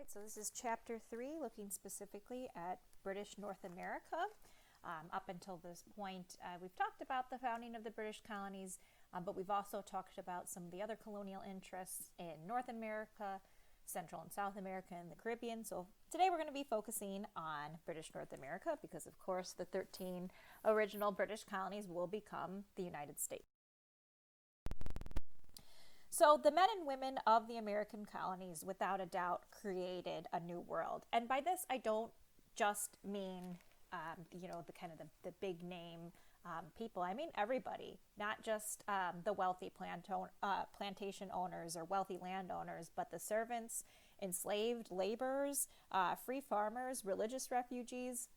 So this is chapter 3, looking specifically at British North America. Up until this point, we've talked about the founding of the British colonies, but we've also talked about some of the other colonial interests in North America, Central and South America, and the Caribbean. So today we're going to be focusing on British North America because, of course, the 13 original British colonies will become the United States. So the men and women of the American colonies, without a doubt, created a new world. And by this, I don't just mean, the big name people. I mean everybody, not just the wealthy plantation owners or wealthy landowners, but the servants, enslaved laborers, free farmers, religious refugees.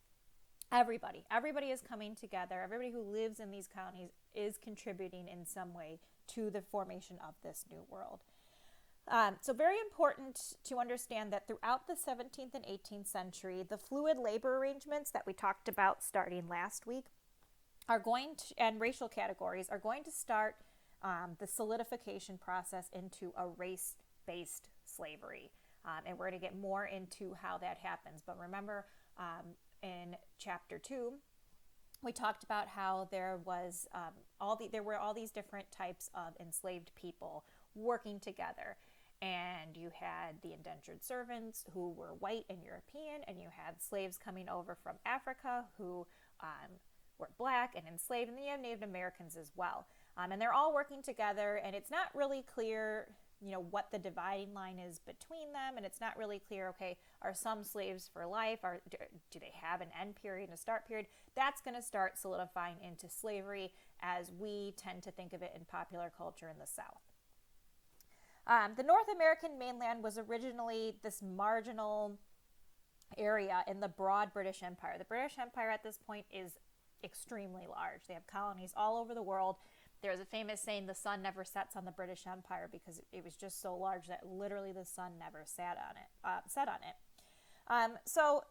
Everybody is coming together. Everybody who lives in these colonies is contributing in some way to the formation of this new world. So very important to understand that throughout the 17th and 18th century, the fluid labor arrangements that we talked about starting last week and racial categories are going to start the solidification process into a race-based slavery. And we're going to get more into how that happens. But remember, in chapter 2, we talked about how there were all these different types of enslaved people working together. And you had the indentured servants who were white and European, and you had slaves coming over from Africa who were black and enslaved, and then you have Native Americans as well. And they're all working together, and it's not really clear, what the dividing line is between them, and it's not really clear, okay, are some slaves for life, or do they have an end period and a start period? That's going to start solidifying into slavery as we tend to think of it in popular culture in the South. The North American mainland was originally this marginal area in the broad British Empire. The British Empire at this point is extremely large. They have colonies all over the world. There's a famous saying, the sun never sets on the British Empire, because it was just so large that literally the sun never set on it. So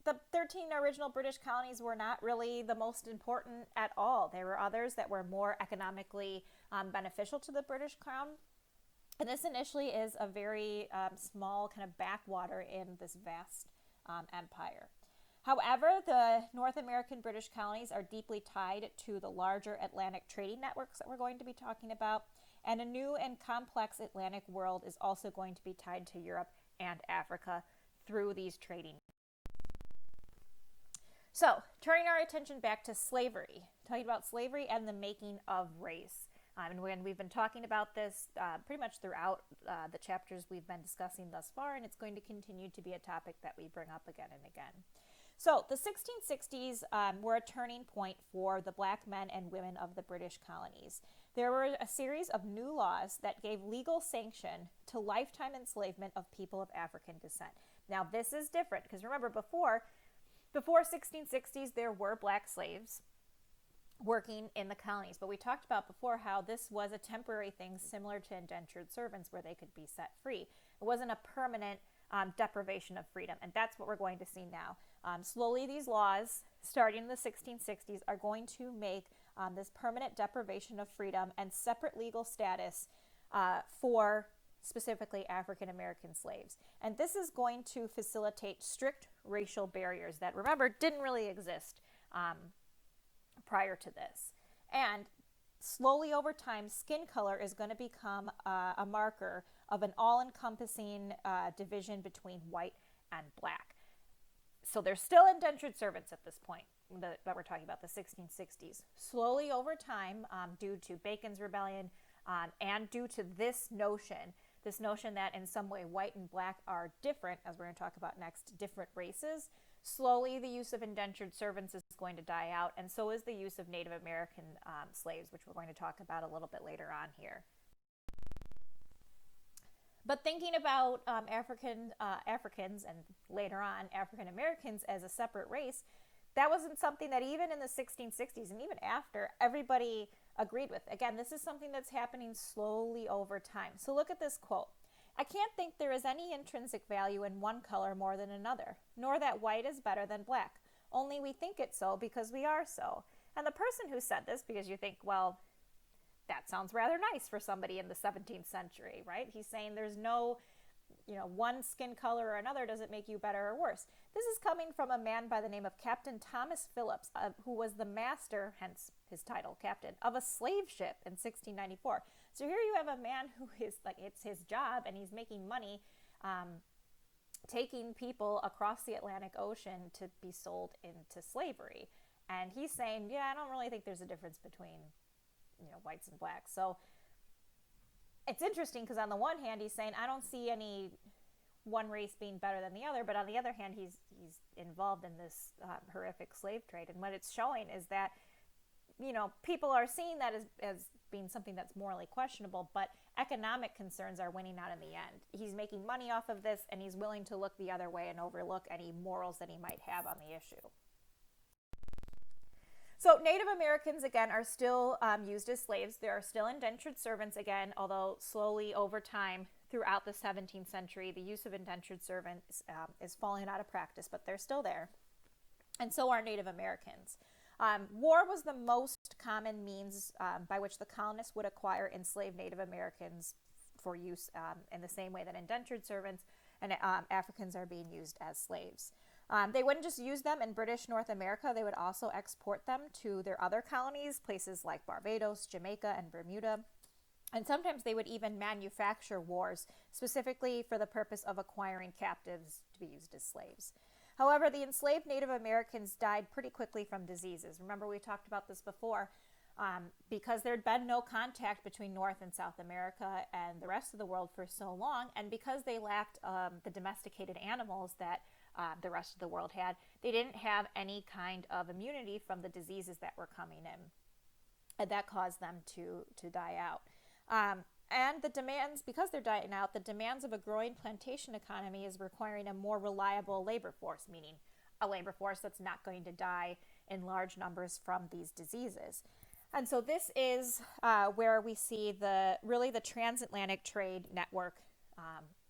the 13 original British colonies were not really the most important at all. There were others that were more economically beneficial to the British Crown. And this initially is a very small kind of backwater in this vast empire. However, the North American British colonies are deeply tied to the larger Atlantic trading networks that we're going to be talking about, and a new and complex Atlantic world is also going to be tied to Europe and Africa through these trading. So, turning our attention back to slavery, talking about slavery and the making of race. And when we've been talking about this pretty much throughout the chapters we've been discussing thus far, and it's going to continue to be a topic that we bring up again and again. So the 1660s were a turning point for the black men and women of the British colonies. There were a series of new laws that gave legal sanction to lifetime enslavement of people of African descent. Now this is different because remember before 1660s there were black slaves working in the colonies, but we talked about before how this was a temporary thing similar to indentured servants where they could be set free. It wasn't a permanent deprivation of freedom, and that's what we're going to see now. Slowly these laws, starting in the 1660s, are going to make this permanent deprivation of freedom and separate legal status for specifically African American slaves. And this is going to facilitate strict racial barriers that, remember, didn't really exist prior to this. And slowly over time, skin color is going to become a marker of an all-encompassing division between white and black. So there's still indentured servants at this point that we're talking about, the 1660s. Slowly over time, due to Bacon's Rebellion and due to this notion that in some way white and black are different, as we're going to talk about next, different races, slowly the use of indentured servants is going to die out, and so is the use of Native American slaves, which we're going to talk about a little bit later on here. But thinking about Africans and later on African Americans as a separate race, that wasn't something that even in the 1660s and even after everybody agreed with. Again, this is something that's happening slowly over time. So look at this quote. "I can't think there is any intrinsic value in one color more than another, nor that white is better than black. Only we think it so because we are so." And the person who said this, because you think, well, that sounds rather nice for somebody in the 17th century, right? He's saying there's no one skin color or another doesn't make you better or worse. This is coming from a man by the name of Captain Thomas Phillips, who was the master, hence his title, captain, of a slave ship in 1694. So here you have a man who is like, it's his job, and he's making money taking people across the Atlantic Ocean to be sold into slavery. And he's saying, yeah, I don't really think there's a difference between, whites and blacks. So it's interesting because on the one hand, he's saying, I don't see any one race being better than the other. But on the other hand, he's involved in this horrific slave trade. And what it's showing is that, people are seeing that as being something that's morally questionable, but economic concerns are winning out in the end. He's making money off of this, and he's willing to look the other way and overlook any morals that he might have on the issue. So Native Americans, again, are still used as slaves. There are still indentured servants, again, although slowly over time throughout the 17th century, the use of indentured servants is falling out of practice, but they're still there. And so are Native Americans. War was the most common means by which the colonists would acquire enslaved Native Americans for use in the same way that indentured servants and Africans are being used as slaves. They wouldn't just use them in British North America, they would also export them to their other colonies, places like Barbados, Jamaica, and Bermuda. And sometimes they would even manufacture wars specifically for the purpose of acquiring captives to be used as slaves. However, the enslaved Native Americans died pretty quickly from diseases. Remember, we talked about this before. Because there had been no contact between North and South America and the rest of the world for so long, and because they lacked the domesticated animals that the rest of the world had, they didn't have any kind of immunity from the diseases that were coming in, and that caused them to die out. And the demands, because they're dying out, the demands of a growing plantation economy is requiring a more reliable labor force, meaning a labor force that's not going to die in large numbers from these diseases. And so this is where we see the transatlantic trade network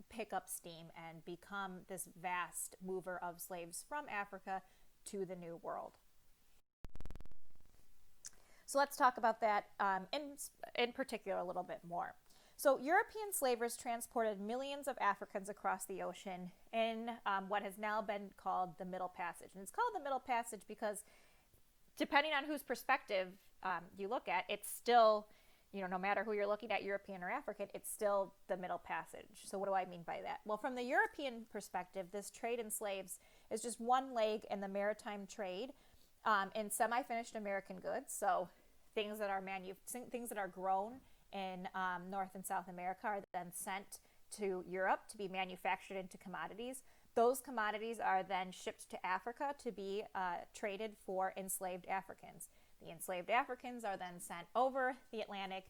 pick up steam and become this vast mover of slaves from Africa to the New World. So let's talk about that in particular a little bit more. So European slavers transported millions of Africans across the ocean in what has now been called the Middle Passage. And it's called the Middle Passage because depending on whose perspective you look at, it's still, no matter who you're looking at, European or African, it's still the Middle Passage. So what do I mean by that? Well, from the European perspective, this trade in slaves is just one leg in the maritime trade in semi-finished American goods. So things that are grown in North and South America are then sent to Europe to be manufactured into commodities. Those commodities are then shipped to Africa to be traded for enslaved Africans. The enslaved Africans are then sent over the Atlantic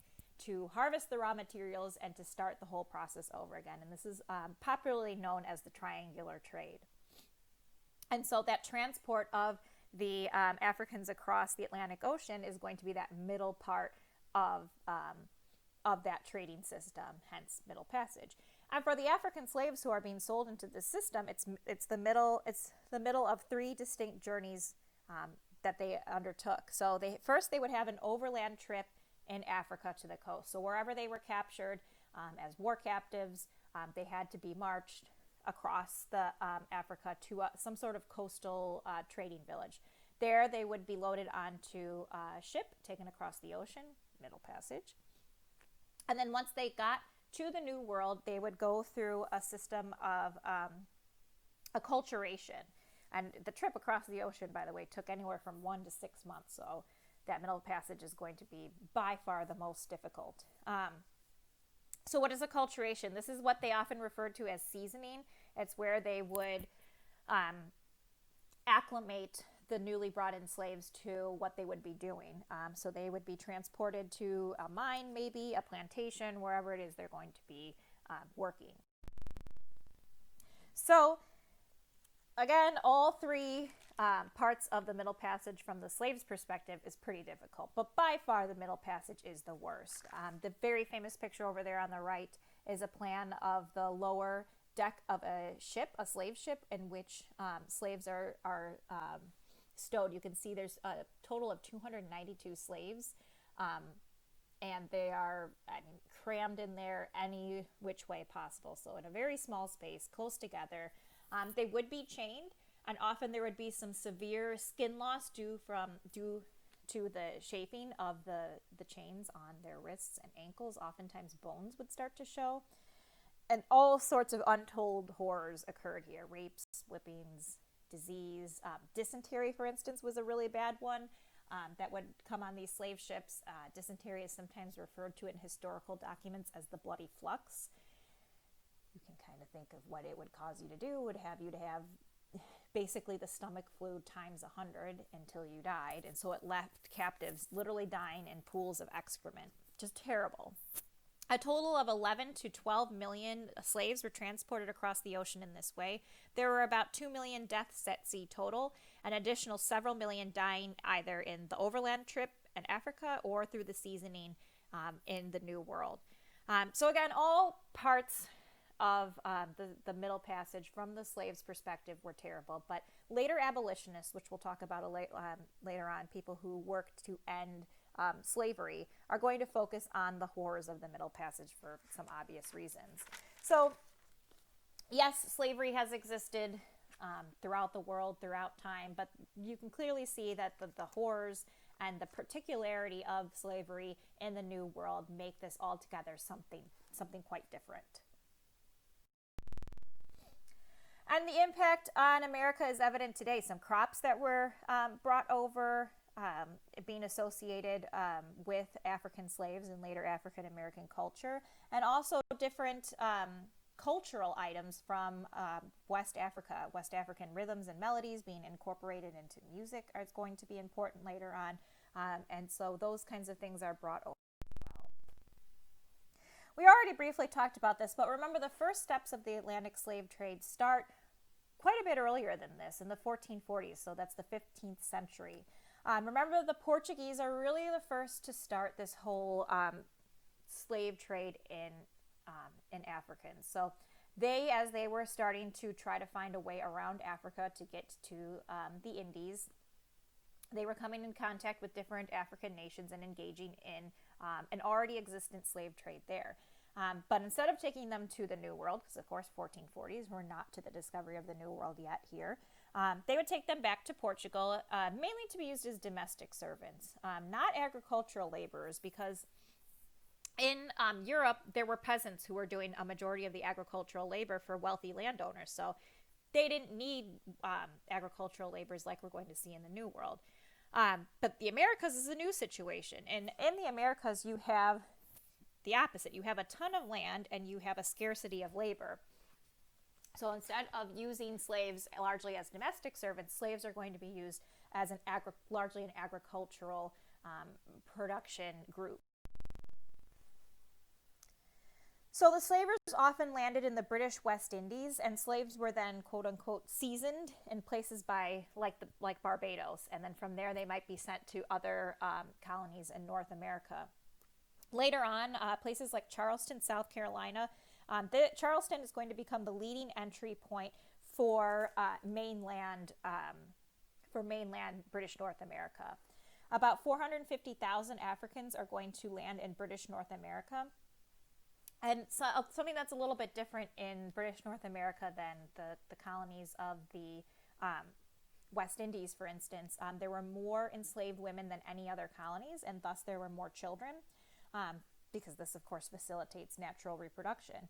to harvest the raw materials and to start the whole process over again. And this is popularly known as the triangular trade. And so that transport of the Africans across the Atlantic Ocean is going to be that middle part of that trading system, hence Middle Passage. And for the African slaves who are being sold into this system, it's the middle of three distinct journeys that they undertook. So they would have an overland trip in Africa to the coast. So wherever they were captured as war captives, they had to be marched across the Africa to some sort of coastal trading village. There they would be loaded onto a ship, taken across the ocean, Middle Passage. And then once they got to the New World, they would go through a system of acculturation. And the trip across the ocean, by the way, took anywhere from 1 to 6 months. So that Middle Passage is going to be by far the most difficult. So what is acculturation? This is what they often refer to as seasoning. It's where they would acclimate the newly brought in slaves to what they would be doing. So they would be transported to a mine, maybe a plantation, wherever it is they're going to be working. So again, all three parts of the Middle Passage from the slave's perspective is pretty difficult, but by far the Middle Passage is the worst. The very famous picture over there on the right is a plan of the lower deck of a ship, a slave ship, in which slaves are stowed. You can see there's a total of 292 slaves, and they are crammed in there any which way possible. So in a very small space, close together. They would be chained, and often there would be some severe skin loss due to the shaping of the chains on their wrists and ankles. Oftentimes bones would start to show. And all sorts of untold horrors occurred here. Rapes, whippings, disease. Dysentery, for instance, was a really bad one that would come on these slave ships. Dysentery is sometimes referred to in historical documents as the bloody flux. You can kind of think of what it would cause you to do. It would have you to have basically the stomach flu times 100 until you died. And so it left captives literally dying in pools of excrement. Just terrible. A total of 11 to 12 million slaves were transported across the ocean in this way. There were about 2 million deaths at sea total, an additional several million dying either in the overland trip in Africa or through the seasoning in the New World. So again, all parts of the Middle Passage from the slaves' perspective were terrible. But later abolitionists, which we'll talk about later on, people who worked to end slavery, are going to focus on the horrors of the Middle Passage for some obvious reasons. So, yes, slavery has existed throughout the world, throughout time, but you can clearly see that the horrors and the particularity of slavery in the New World make this altogether something quite different. And the impact on America is evident today. Some crops that were brought over, being associated with African slaves and later African American culture, and also different cultural items from West Africa. West African rhythms and melodies being incorporated into music is going to be important later on. And so those kinds of things are brought over as well. We already briefly talked about this, but remember the first steps of the Atlantic slave trade start quite a bit earlier than this, in the 1440s, so that's the 15th century. Remember, the Portuguese are really the first to start this whole slave trade in Africans. So as they were starting to try to find a way around Africa to get to the Indies, they were coming in contact with different African nations and engaging in an already existent slave trade there. But instead of taking them to the New World, because of course 1440s, we're not to the discovery of the New World yet here, they would take them back to Portugal, mainly to be used as domestic servants, not agricultural laborers, because in Europe, there were peasants who were doing a majority of the agricultural labor for wealthy landowners. So they didn't need agricultural laborers like we're going to see in the New World. But the Americas is a new situation. And in the Americas, you have the opposite. You have a ton of land and you have a scarcity of labor. So instead of using slaves largely as domestic servants, slaves are going to be used as largely an agricultural production group. So the slavers often landed in the British West Indies, and slaves were then, quote unquote, seasoned in places like Barbados, and then from there they might be sent to other colonies in North America. Later on, places like Charleston, South Carolina, Charleston is going to become the leading entry point for mainland British North America. About 450,000 Africans are going to land in British North America. And so, something that's a little bit different in British North America than the colonies of the West Indies, for instance, there were more enslaved women than any other colonies, and thus there were more children, because this, of course, facilitates natural reproduction.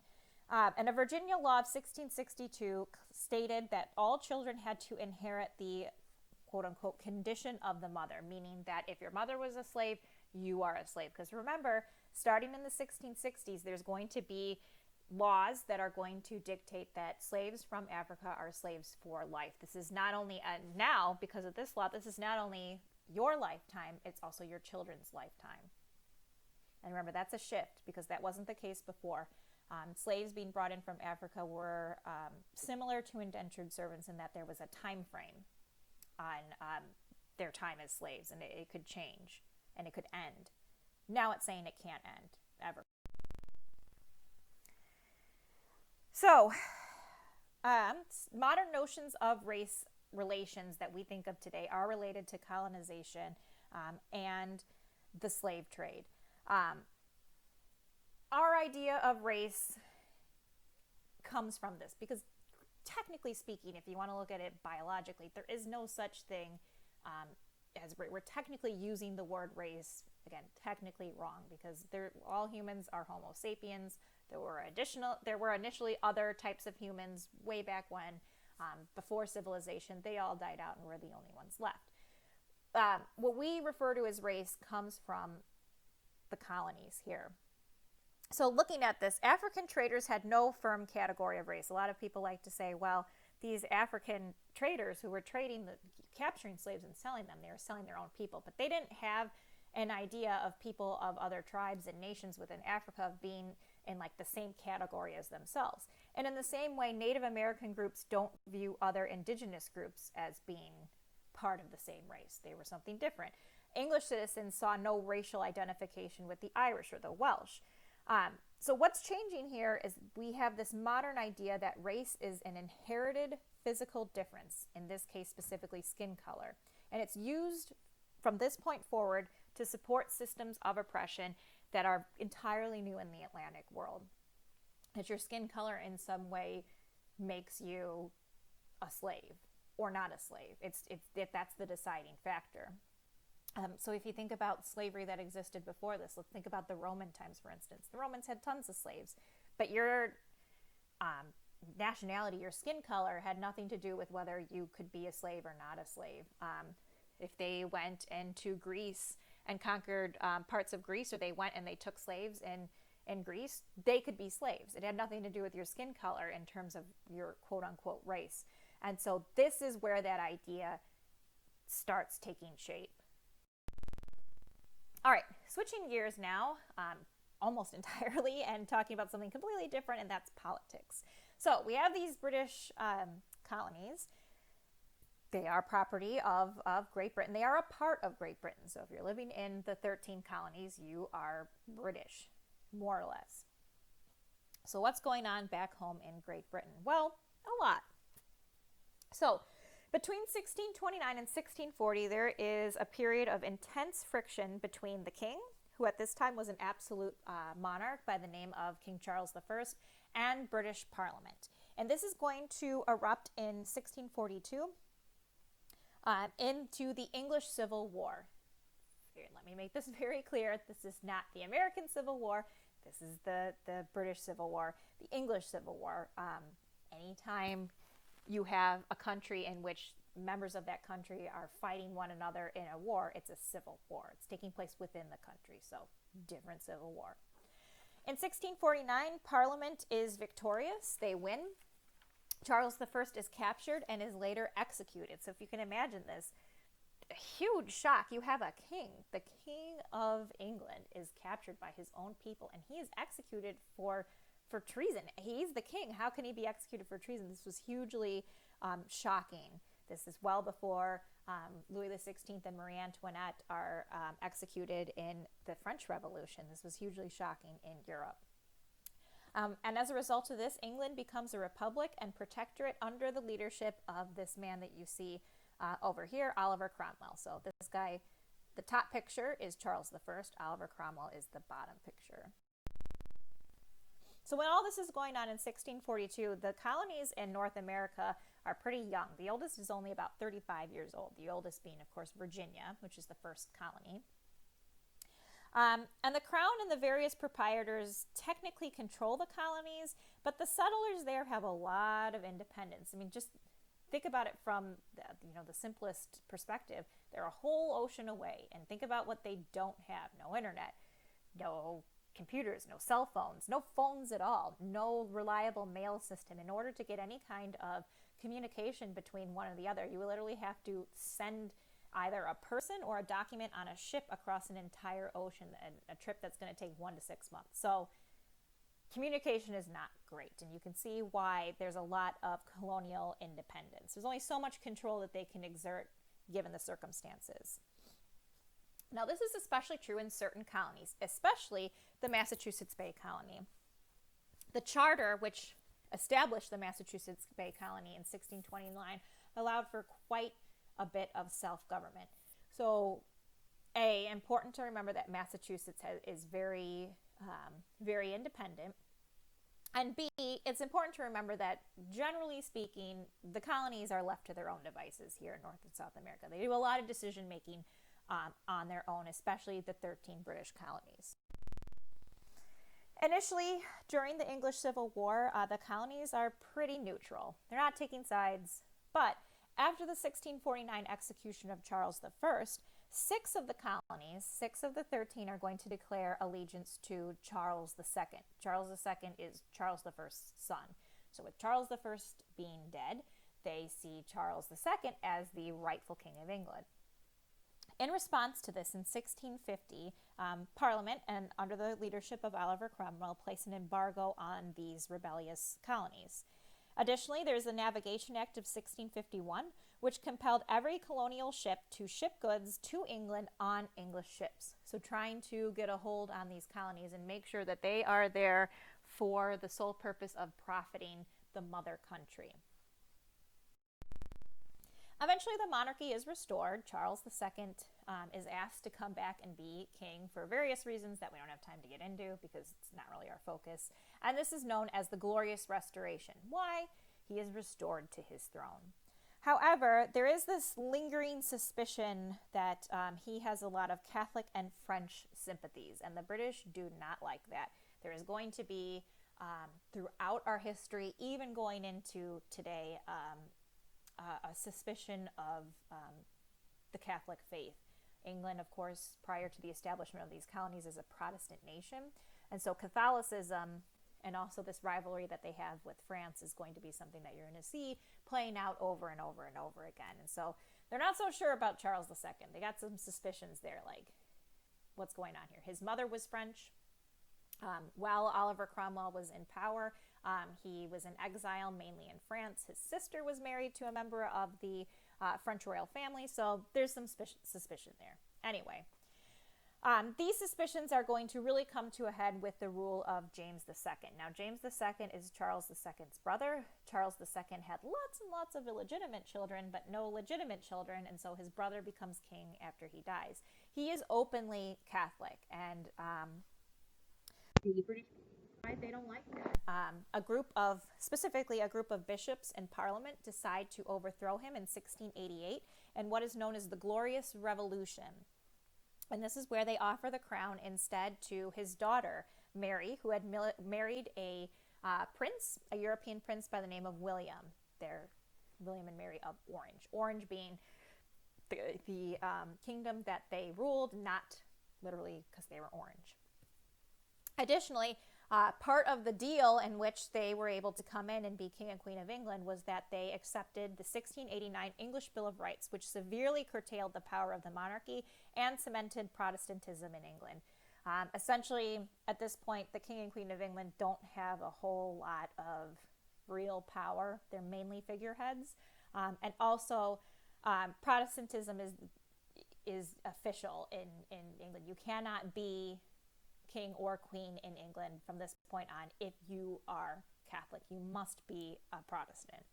And a Virginia law of 1662 stated that all children had to inherit the quote-unquote condition of the mother, meaning that if your mother was a slave, you are a slave. Because remember, starting in the 1660s, there's going to be laws that are going to dictate that slaves from Africa are slaves for life. This is not only, now, because of this law, this is not only your lifetime, it's also your children's lifetime. And remember, that's a shift, because that wasn't the case before. Slaves being brought in from Africa were similar to indentured servants in that there was a time frame on their time as slaves, and it could change, and it could end. Now it's saying it can't end, ever. So, modern notions of race relations that we think of today are related to colonization and the slave trade. our idea of race comes from this, because technically speaking, if you want to look at it biologically, there is no such thing as we're technically using the word race, again, technically wrong, because all humans are Homo sapiens. There were initially other types of humans way back when, before civilization. They all died out and we're the only ones left. What we refer to as race comes from the colonies here. So looking at this, African traders had no firm category of race. A lot of people like to say, well, these African traders who were capturing slaves and selling them, they were selling their own people, but they didn't have an idea of people of other tribes and nations within Africa being in like the same category as themselves. And in the same way, Native American groups don't view other indigenous groups as being part of the same race. They were something different. English citizens saw no racial identification with the Irish or the Welsh. So what's changing here is we have this modern idea that race is an inherited physical difference, in this case specifically skin color. And it's used from this point forward to support systems of oppression that are entirely new in the Atlantic world. That your skin color in some way makes you a slave or not a slave. That's the deciding factor. So if you think about slavery that existed before this, let's think about the Roman times, for instance. The Romans had tons of slaves, but your nationality, your skin color, had nothing to do with whether you could be a slave or not a slave. If they went into Greece and conquered parts of Greece, or they went and they took slaves in Greece, they could be slaves. It had nothing to do with your skin color in terms of your quote-unquote race. And so this is where that idea starts taking shape. All right, switching gears now, almost entirely, and talking about something completely different, and that's politics. So we have these British colonies. They are property of Great Britain. They are a part of Great Britain. So if you're living in the 13 colonies, you are British, more or less. So what's going on back home in Great Britain? Well, a lot. So between 1629 and 1640, there is a period of intense friction between the king, who at this time was an absolute monarch by the name of King Charles I, and British Parliament. And this is going to erupt in 1642 into the English Civil War. Here, let me make this very clear. This is not the American Civil War. This is the British Civil War, the English Civil War. Anytime you have a country in which members of that country are fighting one another in a war, it's a civil war. It's taking place within the country, so different civil war. In 1649, Parliament is victorious. They win. Charles I is captured and is later executed. So if you can imagine this, a huge shock. You have a king. The King of England is captured by his own people, and he is executed for treason. He's the king. How can he be executed for treason? This was hugely shocking. This is well before Louis XVI and Marie Antoinette are executed in the French Revolution. This was hugely shocking in Europe. And as a result of this, England becomes a republic and protectorate under the leadership of this man that you see over here, Oliver Cromwell. So this guy, the top picture is Charles I. Oliver Cromwell is the bottom picture. So when all this is going on in 1642, the colonies in North America are pretty young. The oldest is only about 35 years old, the oldest being, of course, Virginia, which is the first colony. And the crown and the various proprietors technically control the colonies, but the settlers there have a lot of independence. I mean, just think about it from the simplest perspective. They're a whole ocean away, and think about what they don't have. No internet, no computers, no cell phones, no phones at all, no reliable mail system. In order to get any kind of communication between one or the other, you will literally have to send either a person or a document on a ship across an entire ocean, a trip that's going to take 1 to 6 months. So communication is not great, and you can see why there's a lot of colonial independence. There's only so much control that they can exert given the circumstances. Now, this is especially true in certain colonies, especially the Massachusetts Bay Colony. The charter, which established the Massachusetts Bay Colony in 1629, allowed for quite a bit of self-government. So, important to remember that Massachusetts is very very independent. And B, it's important to remember that generally speaking, the colonies are left to their own devices here in North and South America. They do a lot of decision making on their own, especially the 13 British colonies. Initially, during the English Civil War, the colonies are pretty neutral. They're not taking sides, but after the 1649 execution of Charles I, 6 of the colonies, 6 of the 13, are going to declare allegiance to Charles II. Charles II is Charles I's son. So with Charles I being dead, they see Charles II as the rightful king of England. In response to this, in 1650, Parliament, and under the leadership of Oliver Cromwell, placed an embargo on these rebellious colonies. Additionally, there's the Navigation Act of 1651, which compelled every colonial ship to ship goods to England on English ships. So trying to get a hold on these colonies and make sure that they are there for the sole purpose of profiting the mother country. Eventually, the monarchy is restored. Charles II is asked to come back and be king for various reasons that we don't have time to get into because it's not really our focus. And this is known as the Glorious Restoration. Why? He is restored to his throne. However, there is this lingering suspicion that he has a lot of Catholic and French sympathies, and the British do not like that. There is going to be, throughout our history, even going into today, a suspicion of the Catholic faith. England, of course, prior to the establishment of these colonies, is a Protestant nation, and so Catholicism and also this rivalry that they have with France is going to be something that you're going to see playing out over and over and over again. And so they're not so sure about Charles II. They got some suspicions there, like, what's going on here? His mother was French. While Oliver Cromwell was in power, he was in exile, mainly in France. His sister was married to a member of the French royal family, so there's some suspicion there. Anyway, these suspicions are going to really come to a head with the rule of James II. Now, James II is Charles II's brother. Charles II had lots and lots of illegitimate children, but no legitimate children, and so his brother becomes king after he dies. He is openly Catholic, and the British, they don't like that. Specifically a group of bishops in Parliament decide to overthrow him in 1688 in what is known as the Glorious Revolution. And this is where they offer the crown instead to his daughter, Mary, who had married a prince, a European prince by the name of William. They're William and Mary of Orange. Orange being the kingdom that they ruled, not literally because they were orange. Additionally, part of the deal in which they were able to come in and be King and Queen of England was that they accepted the 1689 English Bill of Rights, which severely curtailed the power of the monarchy and cemented Protestantism in England. Essentially, at this point, the King and Queen of England don't have a whole lot of real power. They're mainly figureheads. And also, Protestantism is official in England. You cannot be king or queen in England from this point on if you are Catholic. You must be a Protestant.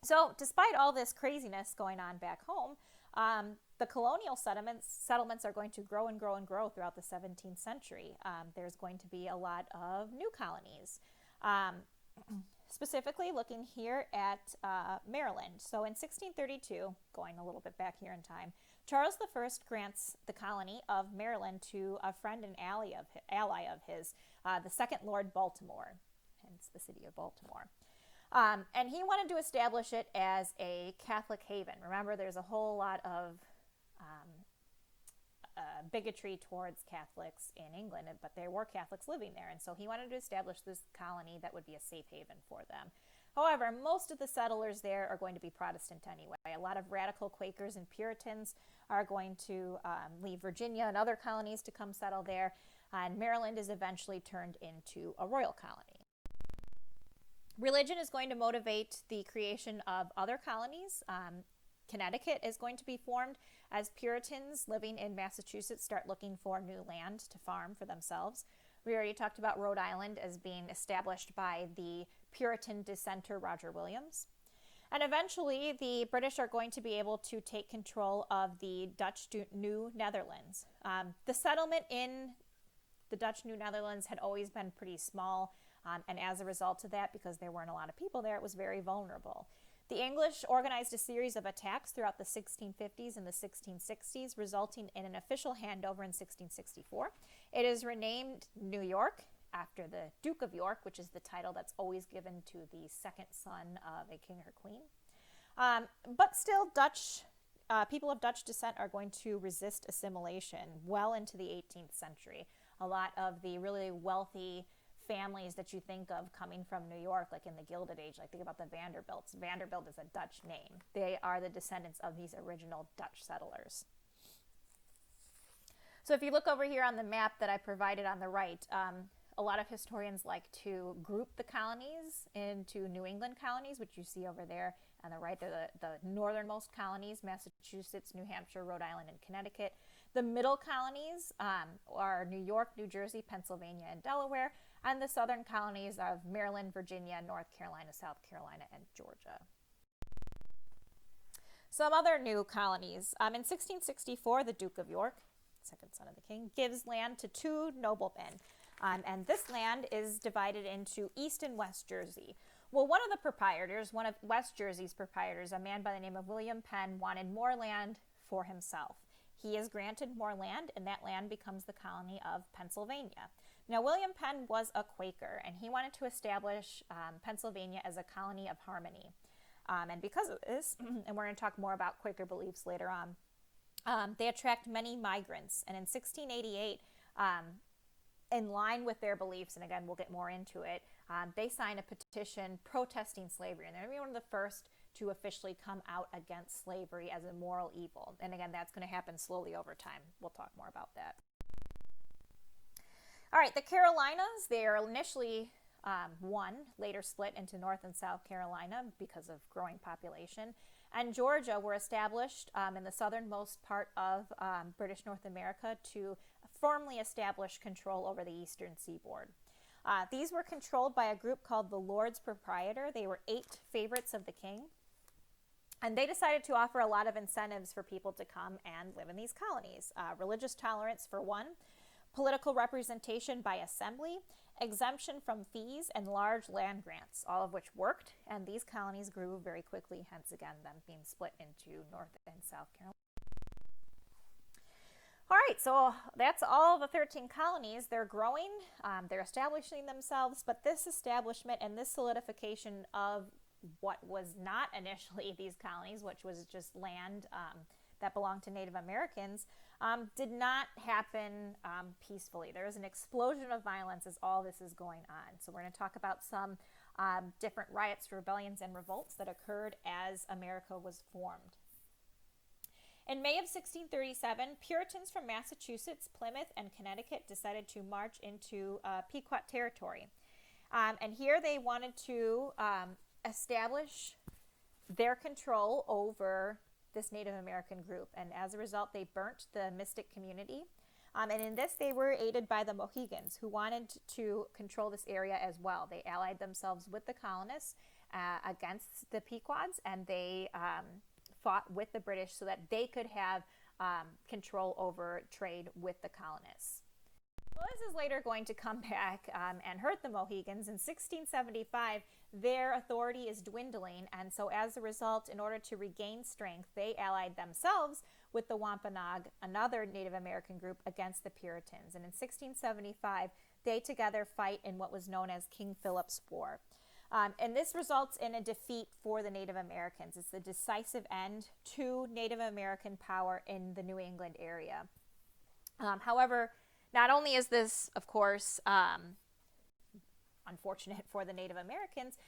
So despite all this craziness going on back home, the colonial settlements are going to grow and grow and grow throughout the 17th century. There's going to be a lot of new colonies. Specifically looking here at Maryland. So in 1632, going a little bit back here in time, Charles I grants the colony of Maryland to a friend and ally of his, the second Lord Baltimore, hence the city of Baltimore. And he wanted to establish it as a Catholic haven. Remember, there's a whole lot of bigotry towards Catholics in England, but there were Catholics living there, and so he wanted to establish this colony that would be a safe haven for them. However, most of the settlers there are going to be Protestant anyway. A lot of radical Quakers and Puritans are going to leave Virginia and other colonies to come settle there, and Maryland is eventually turned into a royal colony. Religion is going to motivate the creation of other colonies. Connecticut is going to be formed as Puritans living in Massachusetts start looking for new land to farm for themselves. We already talked about Rhode Island as being established by the Puritan dissenter Roger Williams. And eventually, the British are going to be able to take control of the Dutch New Netherlands. The settlement in the Dutch New Netherlands had always been pretty small, and as a result of that, because there weren't a lot of people there, it was very vulnerable. The English organized a series of attacks throughout the 1650s and the 1660s, resulting in an official handover in 1664. It is renamed New York after the Duke of York, which is the title that's always given to the second son of a king or queen. But still, people of Dutch descent are going to resist assimilation well into the 18th century. A lot of the really wealthy families that you think of coming from New York, like in the Gilded Age, like think about the Vanderbilts. Vanderbilt is a Dutch name. They are the descendants of these original Dutch settlers. So if you look over here on the map that I provided on the right, a lot of historians like to group the colonies into New England colonies, which you see over there on the right. They're the northernmost colonies, Massachusetts, New Hampshire, Rhode Island, and Connecticut. The middle colonies are New York, New Jersey, Pennsylvania, and Delaware. And the southern colonies of Maryland, Virginia, North Carolina, South Carolina, and Georgia. Some other new colonies. In 1664, the Duke of York, second son of the king, gives land to two noblemen. And this land is divided into East and West Jersey. Well, one of the proprietors, one of West Jersey's proprietors, a man by the name of William Penn, wanted more land for himself. He is granted more land, and that land becomes the colony of Pennsylvania. Now, William Penn was a Quaker, and he wanted to establish Pennsylvania as a colony of harmony. And because of this, and we're going to talk more about Quaker beliefs later on, they attract many migrants. And in 1688, in line with their beliefs, and again, we'll get more into it, they sign a petition protesting slavery. And they're going to be one of the first to officially come out against slavery as a moral evil. And again, that's going to happen slowly over time. We'll talk more about that. All right, the Carolinas, they are initially one, later split into North and South Carolina because of growing population. And Georgia were established in the southernmost part of British North America to firmly establish control over the eastern seaboard. These were controlled by a group called the Lords Proprietor. They were 8 favorites of the king. And they decided to offer a lot of incentives for people to come and live in these colonies. Religious tolerance for one, political representation by assembly, exemption from fees, and large land grants, all of which worked, and these colonies grew very quickly, hence again them being split into North and South Carolina. All right, so that's all the 13 colonies. They're growing, they're establishing themselves, but this establishment and this solidification of what was not initially these colonies, which was just land that belonged to Native Americans, did not happen peacefully. There is an explosion of violence as all this is going on. So we're going to talk about some different riots, rebellions, and revolts that occurred as America was formed. In May of 1637, Puritans from Massachusetts, Plymouth, and Connecticut decided to march into Pequot territory. And here they wanted to establish their control over this Native American group. And as a result, they burnt the Mystic community. And in this, they were aided by the Mohegans, who wanted to control this area as well. They allied themselves with the colonists against the Pequods, and they fought with the British so that they could have control over trade with the colonists. Well, this is later going to come back and hurt the Mohegans. In 1675, their authority is dwindling, and so as a result, in order to regain strength, they allied themselves with the Wampanoag, another Native American group, against the Puritans. And in 1675, they together fight in what was known as King Philip's War. And this results in a defeat for the Native Americans. It's the decisive end to Native American power in the New England area. However, not only is this, of course, unfortunate for the Native Americans,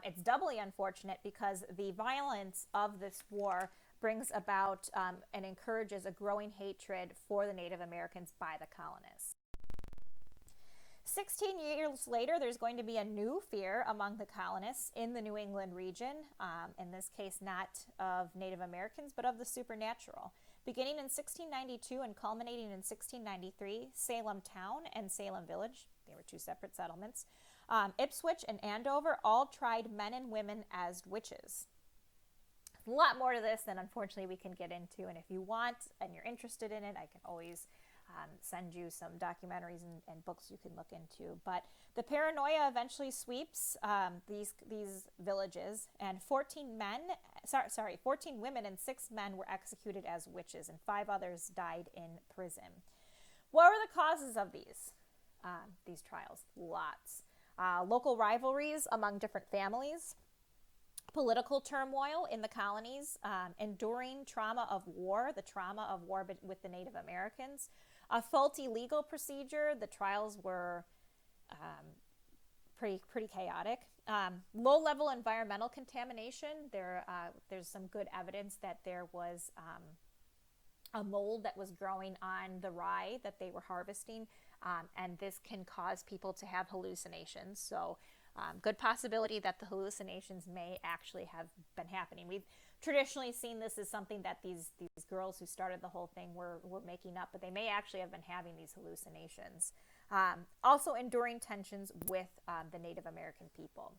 it's doubly unfortunate because the violence of this war brings about and encourages a growing hatred for the Native Americans by the colonists. 16 years later, there's going to be a new fear among the colonists in the New England region, in this case not of Native Americans, but of the supernatural. Beginning in 1692 and culminating in 1693, Salem Town and Salem Village, they were 2 separate settlements, Ipswich and Andover all tried men and women as witches. a lot more to this than unfortunately we can get into. And if you want and you're interested in it, I can always send you some documentaries and books you can look into. But the paranoia eventually sweeps these villages, and 14 women and 6 men were executed as witches, and 5 others died in prison. What were the causes of these trials? Lots. Local rivalries among different families, political turmoil in the colonies, enduring trauma of war, the trauma of war with the Native Americans, a faulty legal procedure. The trials were pretty chaotic. Low-level environmental contamination. There's some good evidence that there was a mold that was growing on the rye that they were harvesting, and this can cause people to have hallucinations. So good possibility that the hallucinations may actually have been happening. We've traditionally seen this as something that these girls who started the whole thing were making up, but they may actually have been having these hallucinations. Also enduring tensions with the Native American people.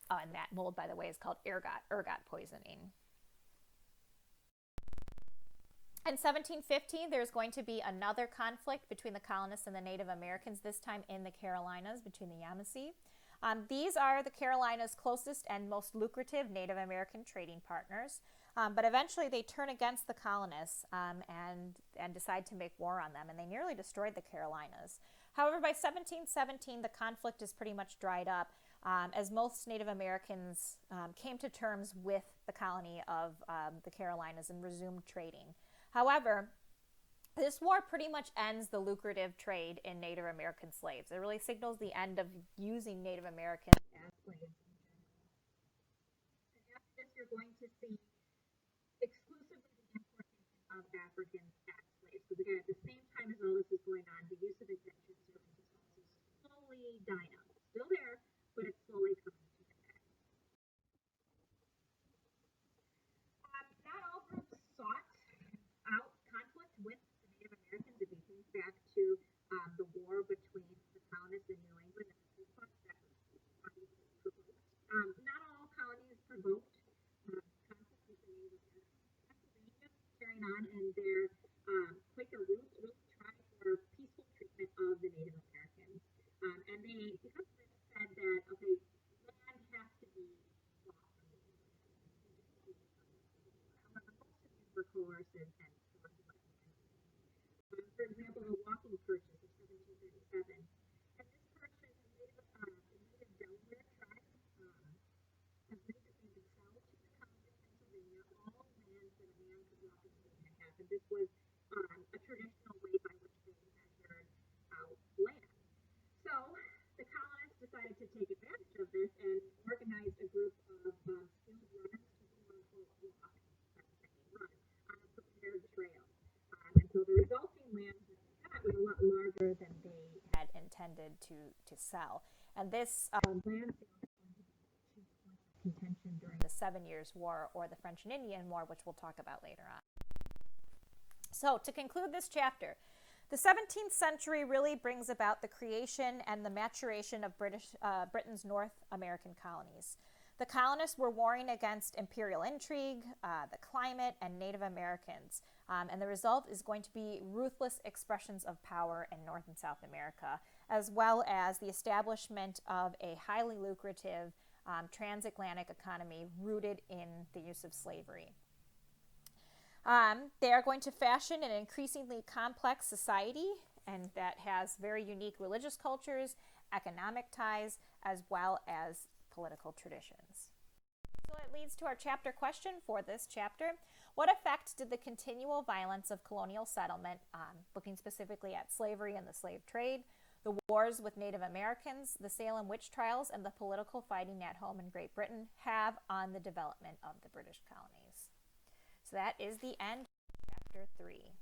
And that mold, by the way, is called ergot poisoning. In 1715, there's going to be another conflict between the colonists and the Native Americans, this time in the Carolinas, between the Yamasee. These are the Carolinas' closest and most lucrative Native American trading partners, but eventually they turn against the colonists and decide to make war on them, and they nearly destroyed the Carolinas. However, by 1717, the conflict is pretty much dried up, as most Native Americans came to terms with the colony of the Carolinas and resumed trading. However, this war pretty much ends the lucrative trade in Native American slaves. It really signals the end of using Native Americans as slaves. And after this, you're going to see exclusively the importation of Africans as slaves. Because again, at the same time as all this is going on, the use of indentured servants is also slowly dying out. It's still there, but it's slowly coming to an end. Not all groups sought out conflict with the Native Americans. If you think back to the war between the colonists in New England and the Pequot, that was obviously provoked. Not all colonies provoked conflict with the Native Americans. Pennsylvania, carrying on in their Quaker roots, really tried for peaceful treatment of the Native Americans. And they, because they said that, okay, land has to be bought from the Native Americans. However, most of these were coercive and forced by the Indians. For example, the walking purchase of 1737. And this purchase, the native Delaware tribe agreed that they would sell to the colony of Pennsylvania all lands that a man could walk into and have. And this was a traditional way by which they measured out land. So the colonists decided to take advantage of this and organized a group of skilled runners to go on run on a prepared trail. And so the resulting land that they got was a lot larger than they had intended to sell. And this land sale is going to be a chief point of contention during the 7 Years' War, or the French and Indian War, which we'll talk about later on. So to conclude this chapter, the 17th century really brings about the creation and the maturation of Britain's North American colonies. The colonists were warring against imperial intrigue, the climate, and Native Americans. And the result is going to be ruthless expressions of power in North and South America, as well as the establishment of a highly lucrative transatlantic economy rooted in the use of slavery. They are going to fashion an increasingly complex society, and that has very unique religious cultures, economic ties, as well as political traditions. So it leads to our chapter question for this chapter. What effect did the continual violence of colonial settlement, looking specifically at slavery and the slave trade, the wars with Native Americans, the Salem witch trials, and the political fighting at home in Great Britain have on the development of the British colonies? So that is the end of chapter 3.